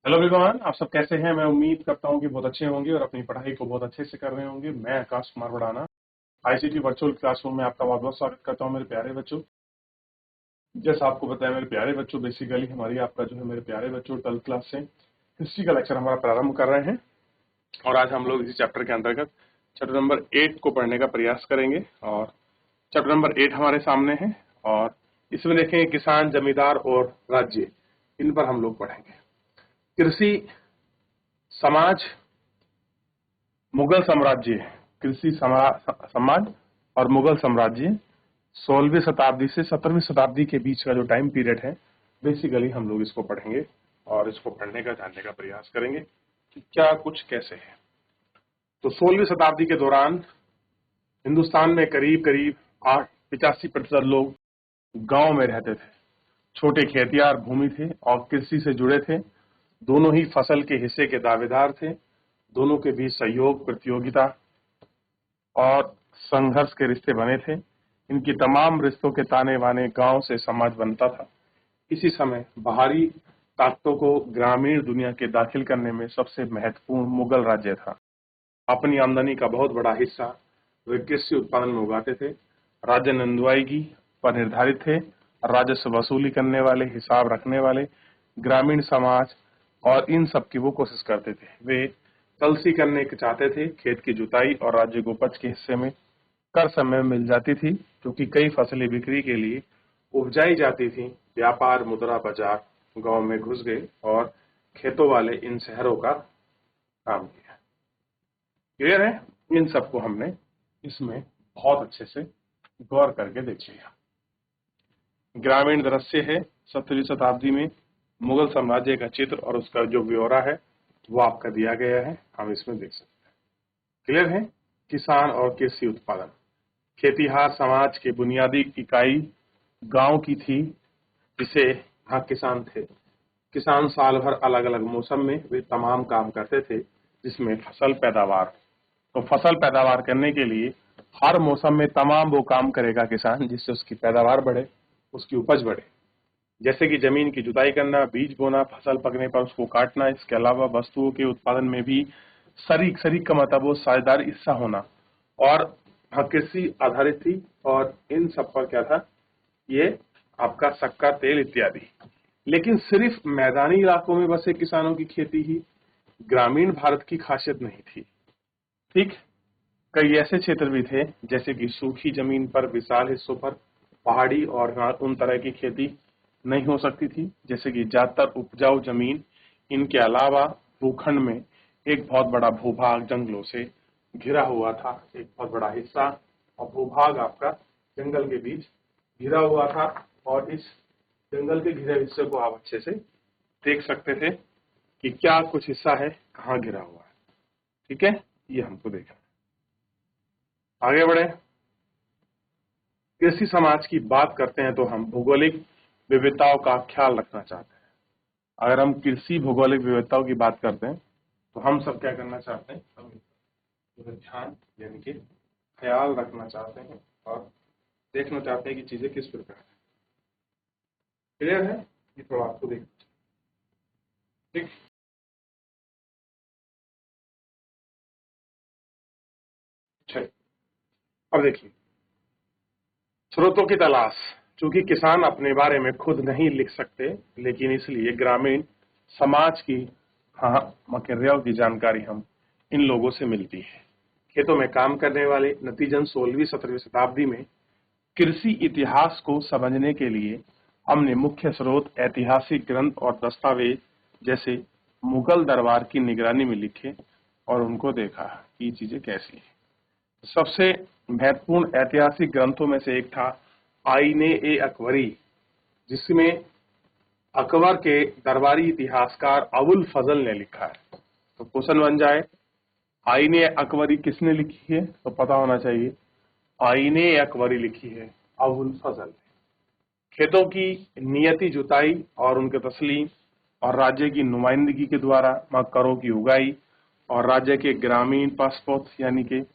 Hello everyone, आप सब कैसे हैं। मैं उम्मीद करता हूं कि बहुत अच्छे होंगे और अपनी पढ़ाई को बहुत अच्छे से कर रहे होंगे। मैं आकाश कुमार बढ़ाना आईसीटी वर्चुअल क्लासरूम में आपका बहुत बहुत स्वागत करता हूं मेरे प्यारे बच्चों। जैसा आपको बताया मेरे प्यारे बच्चों, बेसिकली हमारी आपका जो है मेरे प्यारे बच्चों 12th क्लास से हिस्ट्री का लेक्चर हमारा प्रारंभ कर रहे हैं और आज हम लोग इसी चैप्टर के अंतर्गत चैप्टर नंबर 8 को पढ़ने का प्रयास करेंगे। और चैप्टर नंबर 8 हमारे सामने है और इसमें देखेंगे किसान, जमींदार और राज्य, इन पर हम लोग पढ़ेंगे। कृषि समाज, मुगल साम्राज्य, कृषि समाज और मुगल साम्राज्य 16वीं शताब्दी से 17वीं शताब्दी के बीच का जो टाइम पीरियड है, बेसिकली हम लोग इसको पढ़ेंगे और इसको पढ़ने का जानने का प्रयास करेंगे कि क्या कुछ कैसे है। तो 16वीं शताब्दी के दौरान हिंदुस्तान में करीब करीब 85% लोग गांव में रहते थे। छोटे खेतियार भूमि थे और कृषि से जुड़े थे। दोनों ही फसल के हिस्से के दावेदार थे। दोनों के बीच सहयोग, प्रतियोगिता और संघर्ष के रिश्ते बने थे। इनकी तमाम रिश्तों के ताने बाने गांव से समाज बनता था। इसी समय बाहरी ताकतों को ग्रामीण दुनिया के दाखिल करने में सबसे महत्वपूर्ण मुगल राज्य था। अपनी आमदनी का बहुत बड़ा हिस्सा वे कृषि उत्पादन में उगाते थे। राज्य नुआईगी पर निर्धारित थे। राजस्व वसूली करने वाले, हिसाब रखने वाले, ग्रामीण समाज और इन सब की वो कोशिश करते थे। वे कलसी करने के चाहते थे। खेत की जुताई और राज्य को उपज के हिस्से में कर समय में मिल जाती थी, क्योंकि कई फसलें बिक्री के लिए उपजाई जाती थी। व्यापार, मुद्रा बाजार गांव में घुस गए और खेतों वाले इन शहरों का काम किया। क्लियर है? इन सबको हमने इसमें बहुत अच्छे से गौर करके देख लिया। ग्रामीण दृश्य है 17वीं शताब्दी में मुगल साम्राज्य का चित्र और उसका जो ब्यौरा है वो आपका दिया गया है, हम इसमें देख सकते हैं। क्लियर है? किसान और कृषि उत्पादन। खेतीहार समाज के बुनियादी इकाई गांव की थी, जिसे यहाँ किसान थे। किसान साल भर अलग अलग मौसम में वे तमाम काम करते थे, जिसमें फसल पैदावार। तो फसल पैदावार करने के लिए हर मौसम में तमाम वो काम करेगा किसान, जिससे उसकी पैदावार बढ़े, उसकी उपज बढ़े। जैसे कि जमीन की जुताई करना, बीज बोना, फसल पकने पर उसको काटना। इसके अलावा वस्तुओं के उत्पादन में भी शरीक शरीक का मतलब वो साझेदार हिस्सा होना। और हाँ, कृषि आधारित थी और इन सब पर क्या था, ये आपका शक्कर, तेल इत्यादि। लेकिन सिर्फ मैदानी इलाकों में बसे किसानों की खेती ही ग्रामीण भारत की खासियत नहीं थी। ठीक, कई ऐसे क्षेत्र भी थे जैसे कि सूखी जमीन पर, विशाल हिस्सों पर पहाड़ी और उन तरह की खेती नहीं हो सकती थी, जैसे कि ज्यादातर उपजाऊ जमीन। इनके अलावा भूखंड में एक बहुत बड़ा भूभाग जंगलों से घिरा हुआ था। एक बहुत बड़ा हिस्सा और भूभाग आपका जंगल के बीच घिरा हुआ था और इस जंगल के घिरे हिस्से को आप अच्छे से देख सकते थे कि क्या कुछ हिस्सा है, कहाँ घिरा हुआ है। ठीक है, ये हमको देखना। आगे बढ़े, कृषि समाज की बात करते हैं तो हम भौगोलिक विविधताओं का ख्याल रखना चाहते हैं। अगर हम कृषि भौगोलिक विविधताओं की बात करते हैं तो हम सब क्या करना चाहते हैं, हम ध्यान यानी कि ख्याल रखना चाहते हैं और देखना चाहते हैं कि चीजें किस प्रकार है। क्लियर है? ये थोड़ा आपको देखना चाहिए। ठीक, चलिए अब देखिए, स्रोतों की तलाश। चूंकि किसान अपने बारे में खुद नहीं लिख सकते, लेकिन इसलिए ग्रामीण समाज की मकर्यों की जानकारी हम इन लोगों से मिलती है। खेतों में काम करने वाले नतीजन 16वीं 17वीं शताब्दी में कृषि इतिहास को समझने के लिए हमने मुख्य स्रोत, ऐतिहासिक ग्रंथ और दस्तावेज जैसे मुगल दरबार की निगरानी में लिखे और उनको देखा कि ये चीजें कैसी हैं। सबसे महत्वपूर्ण ऐतिहासिक ग्रंथों में से एक था आईने ए अकबरी, जिसमें अकबर के दरबारी इतिहासकार अबुल फजल ने लिखा है। तो क्वेश्चन बन जाए, आईने अकबरी किसने लिखी है? तो पता होना चाहिए, आईने अकबरी लिखी है अबुल फजल। खेतों की नियति जुताई और उनके तस्लीम और राज्य की नुमाइंदगी के द्वारा करों की उगाई और राज्य के ग्रामीण पासपोर्ट यानी कि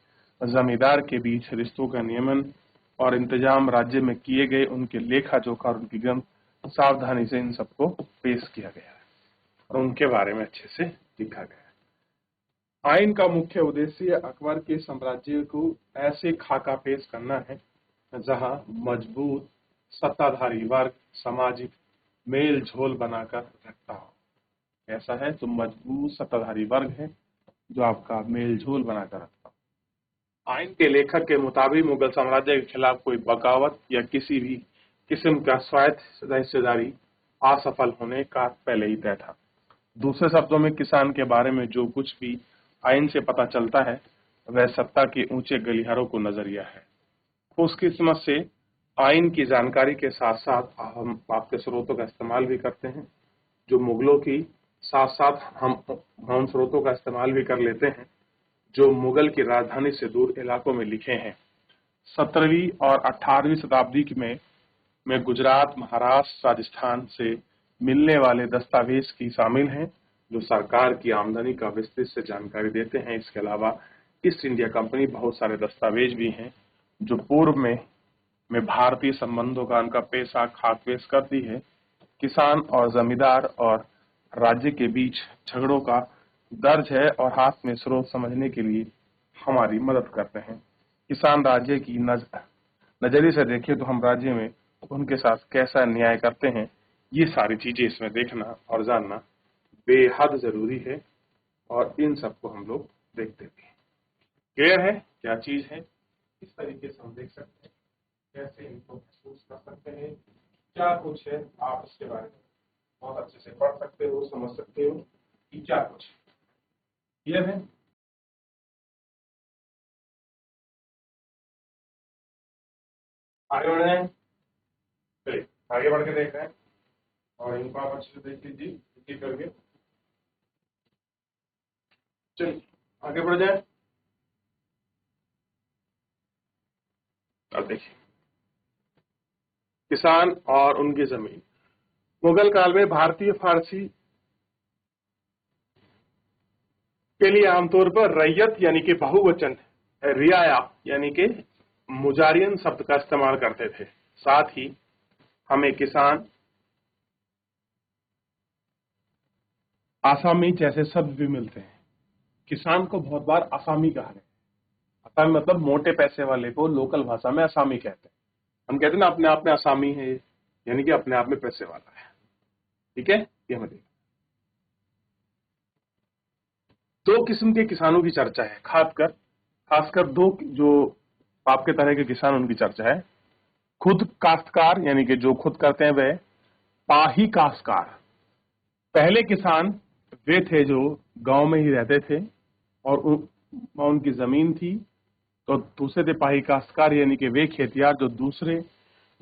जमींदार के बीच रिश्तों का नियमन और इंतजाम राज्य में किए गए उनके लेखा जोखा और उनकी ग्रंथ सावधानी से इन सबको पेश किया गया है। और उनके बारे में अच्छे से लिखा गया है। आइन का मुख्य उद्देश्य अकबर के साम्राज्य को ऐसे खाका पेश करना है जहां मजबूत सत्ताधारी वर्ग सामाजिक मेल झोल बनाकर रखता हो। ऐसा है तो मजबूत सत्ताधारी वर्ग है जो आपका मेल झोल बनाकर रखता हो। आइन के लेखक के मुताबिक मुगल साम्राज्य के खिलाफ कोई बगावत या किसी भी किस्म का स्वायत्त हिस्सेदारी असफल होने का पहले ही तय था। दूसरे शब्दों में किसान के बारे में जो कुछ भी आइन से पता चलता है वह सत्ता के ऊंचे गलियारों को नजरिया है। खुशकिस्मत से आइन की जानकारी के साथ साथ हम आपके स्रोतों का इस्तेमाल भी करते हैं, जो मुगलों की साथ साथ हम उन स्रोतों का इस्तेमाल भी कर लेते हैं जो मुगल की राजधानी से दूर इलाकों में लिखे हैं। 17वीं और 18वीं शताब्दी में गुजरात, महाराष्ट्र, राजस्थान से मिलने वाले दस्तावेज की शामिल हैं जो सरकार की आमदनी का विस्तृत से जानकारी देते हैं। इसके अलावा ईस्ट इंडिया कंपनी बहुत सारे दस्तावेज भी हैं जो पूर्व में भारतीय संबंधों का उनका पैसा खाक पेश करती है। किसान और जमींदार और राज्य के बीच झगड़ों का दर्ज है और हाथ में स्रोत समझने के लिए हमारी मदद करते हैं। किसान राज्य की नजरिए से देखें तो हम राज्य में उनके साथ कैसा न्याय करते हैं, ये सारी चीजें इसमें देखना और जानना बेहद जरूरी है और इन सबको हम लोग देखते भी हैं। क्लियर है क्या चीज है, किस तरीके से हम देख सकते हैं, कैसे इनको महसूस कर सकते हैं, क्या कुछ है, आप इसके बारे में बहुत अच्छे से पढ़ सकते हो, समझ सकते हो कि क्या कुछ है। क्लियर है? आगे बढ़ रहे हैं, चलिए आगे बढ़ के देख रहे हैं और इनको आप अच्छे से देख लीजिए करके। चलिए आगे बढ़ जाए। अब देखिए किसान और उनकी जमीन। मुगल काल में भारतीय फारसी के लिए आमतौर पर रैयत यानी कि बहुवचन रियाया यानी कि मुजारियन शब्द का इस्तेमाल करते थे। साथ ही हमें किसान, आसामी जैसे शब्द भी मिलते हैं। किसान को बहुत बार आसामी कहा गया। आसामी मतलब मोटे पैसे वाले को लोकल भाषा में आसामी कहते हैं। हम कहते हैं ना अपने आप में आसामी है, यानी कि अपने आप में पैसे वाला है। ठीक है, ये हमें देखिए दो किस्म के किसानों की चर्चा है, खासकर दो जो आपके तरह के किसान उनकी चर्चा है। खुद काश्तकार यानी कि जो खुद करते हैं वह पाही काश्तकार। पहले किसान वे थे जो गांव में ही रहते थे और उनकी जमीन थी। तो दूसरे थे पाही काश्तकार यानी कि वे खेतियार जो दूसरे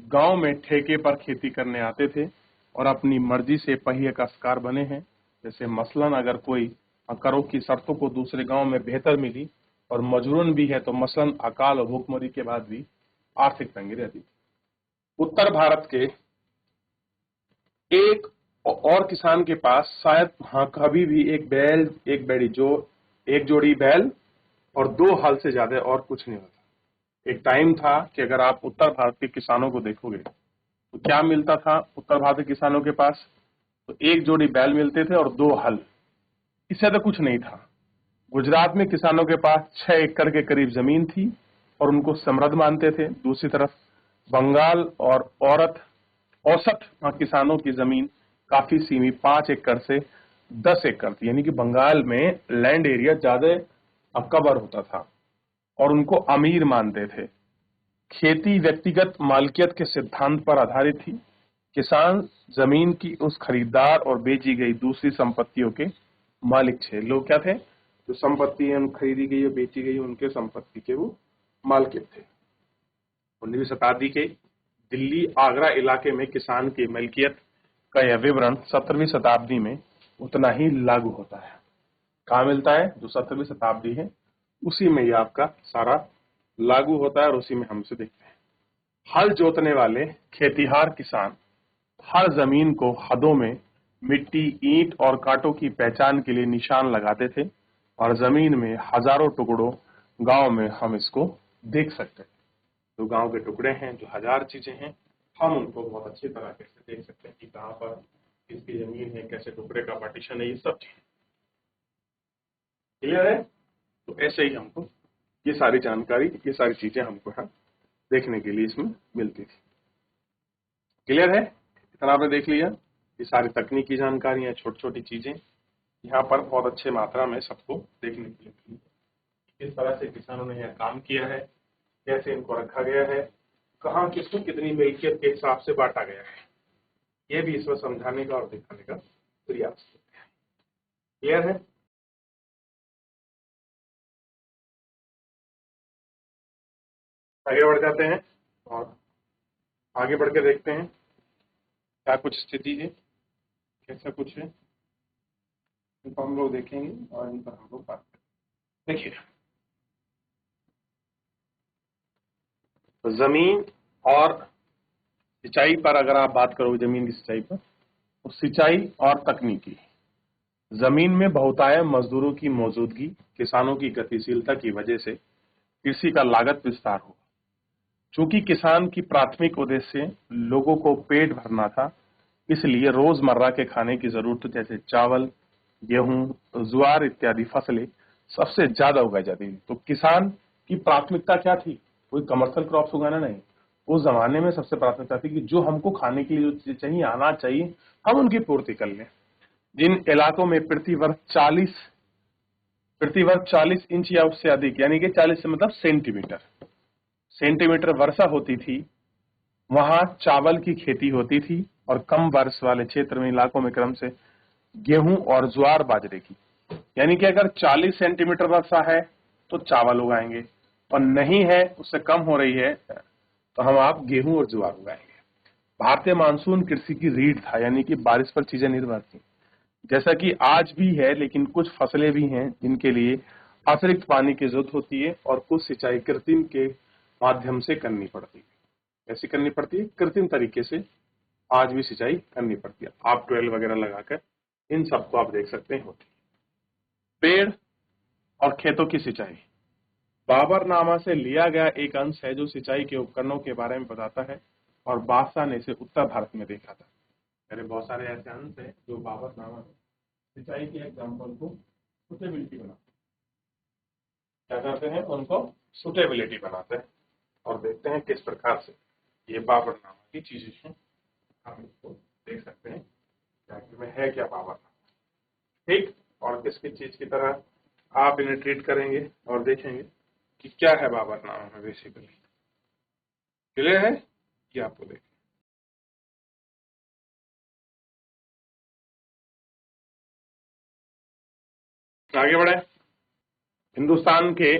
गांव में ठेके पर खेती करने आते थे और अपनी मर्जी से पहिया काश्तकार बने हैं। जैसे मसलन अगर कोई करों की शर्तों को दूसरे गांव में बेहतर मिली और मजबूरन भी है तो मसलन अकाल और भूखमरी के बाद भी आर्थिक तंगी रहती थी। उत्तर भारत के एक और किसान के पास शायद कभी भी एक जोड़ी बैल और 2 हल से ज्यादा और कुछ नहीं होता। एक टाइम था कि अगर आप उत्तर भारत के किसानों को देखोगे तो क्या मिलता था उत्तर भारत के किसानों के पास, तो 1 जोड़ी बैल मिलते थे और 2 हल, इससे ज्यादा कुछ नहीं था। गुजरात में किसानों के पास 6 एकड़ के करीब जमीन थी और उनको समृद्ध मानते थे। दूसरी तरफ बंगाल और औसत किसानों की जमीन काफी सीमित 5 एकड़ से 10 एकड़ थी, यानी कि बंगाल में लैंड एरिया ज्यादा कवर होता था और उनको अमीर मानते थे। खेती व्यक्तिगत मालिकियत के सिद्धांत पर आधारित थी। किसान जमीन की उस खरीदार और बेची गई दूसरी संपत्तियों के मालिक थे। लोग क्या थे, जो संपत्ति खरीदी गई और बेची गई उनके संपत्ति के वो मालिक थे। 19वीं शताब्दी के दिल्ली आगरा इलाके में किसान की मलकियत का यह विवरण 17वीं शताब्दी में उतना ही लागू होता है। कहाँ मिलता है, जो 17वीं शताब्दी है उसी में ये आपका सारा लागू होता है और उसी में हम इसे देखते हैं। हल जोतने वाले खेतिहार किसान हर जमीन को हदों में मिट्टी, ईंट और कांटों की पहचान के लिए निशान लगाते थे और जमीन में हजारों टुकड़ों गांव में हम इसको देख सकते हैं। जो गांव के टुकड़े हैं, जो हजार चीजें हैं, हम उनको बहुत अच्छी तरह से देख सकते हैं कि कहाँ पर किसकी जमीन है, कैसे टुकड़े का पार्टीशन है, ये सब चीज क्लियर है। तो ऐसे ही हमको ये सारी जानकारी, ये सारी चीजें हमको यहाँ देखने के लिए इसमें मिलती थी। क्लियर है, इतना आपने देख लिया। ये सारी तकनीकी जानकारियां, छोटी छोटी चीजें यहाँ पर बहुत अच्छे मात्रा में सबको देखने के लिए मिली। किस तरह से किसानों ने यहाँ काम किया है, कैसे इनको रखा गया है, कहाँ किसको कितनी मिल्कियत के हिसाब से बांटा गया है, ये भी इसमें समझाने का और दिखाने का प्रयास करते हैं। क्लियर है। आगे बढ़ जाते हैं और आगे बढ़ के देखते हैं क्या कुछ स्थिति है, कैसा कुछ है, इनको हम लोग देखेंगे और इन पर हम लोग बात करेंगे। देखिए, तो जमीन और सिंचाई पर अगर आप बात करोगे, जमीन की सिंचाई पर, तो सिंचाई और तकनीकी, जमीन में बहुतायत मजदूरों की मौजूदगी, किसानों की गतिशीलता की वजह से कृषि का लागत विस्तार हुआ। चूंकि किसान की प्राथमिक उद्देश्य लोगों को पेट भरना था, इसलिए रोजमर्रा के खाने की जरूरत जैसे चावल, गेहूं, ज्वार इत्यादि फसलें सबसे ज्यादा उगाई जाती थी। तो किसान की प्राथमिकता क्या थी? कोई कमर्शियल क्रॉप्स उगाना नहीं। उस जमाने में सबसे प्राथमिकता थी कि जो हमको खाने के लिए जो चीजें चाहिए, अनाज चाहिए, हम उनकी पूर्ति कर लें। जिन इलाकों में प्रतिवर्ष 40 इंच या उससे अधिक, यानी कि 40 से मतलब सेंटीमीटर वर्षा होती थी, वहां चावल की खेती होती थी, और कम वर्ष वाले क्षेत्र में, इलाकों में क्रम से गेहूं और ज्वार बाजरे की। यानी कि अगर 40 सेंटीमीटर वर्षा है तो चावल उगाएंगे, और नहीं है, उससे कम हो रही है, तो हम आप गेहूं और ज्वार उगाएंगे। भारतीय मानसून कृषि की रीढ़ था, यानी कि बारिश पर चीजें निर्भर थी, जैसा कि आज भी है। लेकिन कुछ फसलें भी हैं जिनके लिए अतिरिक्त पानी की जरूरत होती है, और कुछ सिंचाई कृत्रिम के माध्यम से करनी पड़ती है। कैसे करनी पड़ती है? कृत्रिम तरीके से आज भी सिंचाई करनी पड़ती है। आप ट्वेल वगैरह लगाकर इन सबको आप देख सकते हैं होती है। पेड़ और खेतों की सिंचाई, बाबरनामा से लिया गया एक अंश है जो सिंचाई के उपकरणों के बारे में बताता है, और बादशाह ने इसे उत्तर भारत में देखा था। यानी बहुत सारे ऐसे अंश हैं जो बाबरनामा सिंचाई के एग्जाम्पल को सुटेबिलिटी बनाते हैं। क्या करते हैं? उनको सुटेबिलिटी बनाते हैं, और देखते हैं किस प्रकार से ये बाबरनामा की चीजें हैं। हम इसको देख सकते हैं आखिर में है क्या बाबरनामा, ठीक, और किसकी चीज की तरह आप इन्हें ट्रीट करेंगे और देखेंगे कि क्या है बाबरनामा में बेसिकली। क्लियर है? ये आपको देखें। आगे बढ़े। हिंदुस्तान के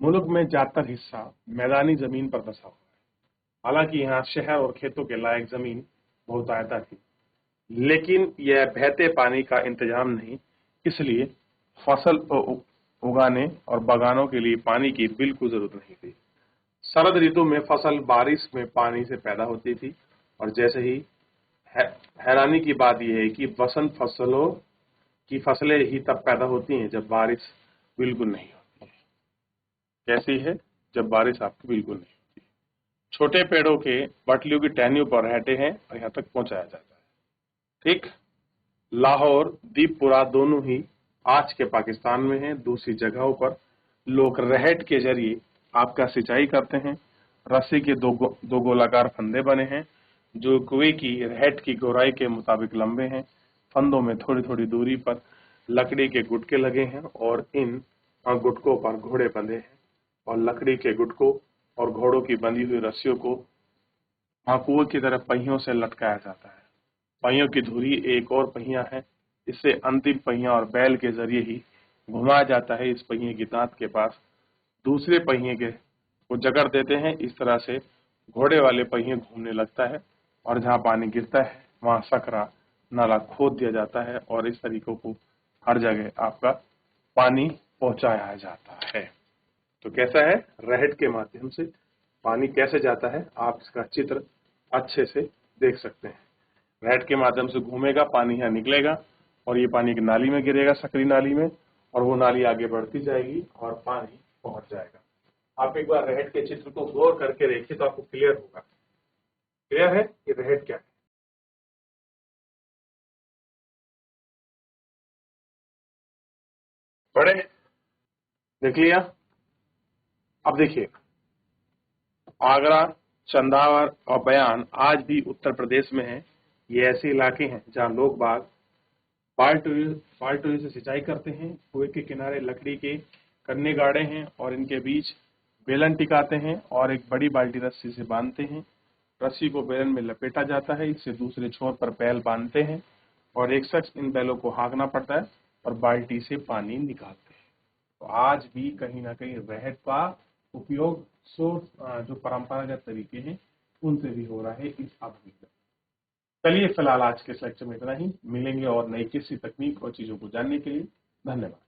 मुल्क में ज्यादातर हिस्सा मैदानी जमीन पर बसा हुआ है। हालांकि यहाँ शहर और खेतों के लायक जमीन बहुतायता थी, लेकिन यह बहते पानी का इंतजाम नहीं, इसलिए फसल उगाने और बागानों के लिए पानी की बिल्कुल जरूरत नहीं थी। शरद ऋतु में फसल बारिश में पानी से पैदा होती थी, और जैसे ही हैरानी की बात यह है कि वसंत फसलों की फसलें ही तब पैदा होती हैं जब बारिश बिल्कुल नहीं होती है। कैसी है? जब बारिश आपकी बिल्कुल नहीं होती। छोटे पेड़ों के पटलियों की टहनियों पर रहते हैं और यहाँ तक पहुंचाया जाता है। ठीक, लाहौर, दीपपुरा दोनों ही आज के पाकिस्तान में हैं। दूसरी जगहों पर लोग रहट के जरिए आपका सिंचाई करते हैं। रस्सी के दो गोलाकार फंदे बने हैं जो कुएं की रहट की गहराई के मुताबिक लंबे हैं। फंदों में थोड़ी थोड़ी दूरी पर लकड़ी के गुटके लगे हैं, और इन गुटकों पर घोड़े बंधे हैं, और लकड़ी के गुटकों और घोड़ों की बंधी हुई रस्सियों को कुएं की तरफ पहियों से लटकाया जाता है। पहियों की धुरी एक और पहिया है, इससे अंतिम पहिया और बैल के जरिए ही घुमाया जाता है। इस पहिए की दांत के पास दूसरे पहिए के को जकड़ देते हैं। इस तरह से घोड़े वाले पहिए घूमने लगता है, और जहां पानी गिरता है वहां सकरा नाला खोद दिया जाता है, और इस तरीकों को हर जगह आपका पानी पहुंचाया जाता है। तो कैसा है? रहट के माध्यम से पानी कैसे जाता है, आप इसका चित्र अच्छे से देख सकते हैं। रहट के माध्यम से घूमेगा, पानी यहाँ निकलेगा, और ये पानी की नाली में गिरेगा, सकरी नाली में, और वो नाली आगे बढ़ती जाएगी और पानी पहुंच जाएगा। आप एक बार रहट के चित्र को गौर करके देखिए तो आपको क्लियर होगा। क्लियर है कि रहट क्या है। पढ़े, देख लिया। अब देखिए, आगरा, चंदावर और बयान आज भी उत्तर प्रदेश में है। ये ऐसे इलाके हैं जहां लोग बाग बाल्टियों से सिंचाई करते हैं। कुएं के किनारे लकड़ी के कन्ने गाड़े हैं और इनके बीच बेलन टिकाते हैं और एक बड़ी बाल्टी रस्सी से बांधते हैं। रस्सी को बेलन में लपेटा जाता है, इससे दूसरे छोर पर बैल बांधते हैं और एक शख्स इन बैलों को हाँकना पड़ता है और बाल्टी से पानी निकालते हैं। तो आज भी कहीं ना कहीं रहट का उपयोग जो परंपरागत तरीके हैं उनसे भी हो रहा है इस आधुनिक दौर। चलिए फिलहाल आज के इस लेक्चर में इतना ही। मिलेंगे और नई किसी तकनीक और चीजों को जानने के लिए। धन्यवाद।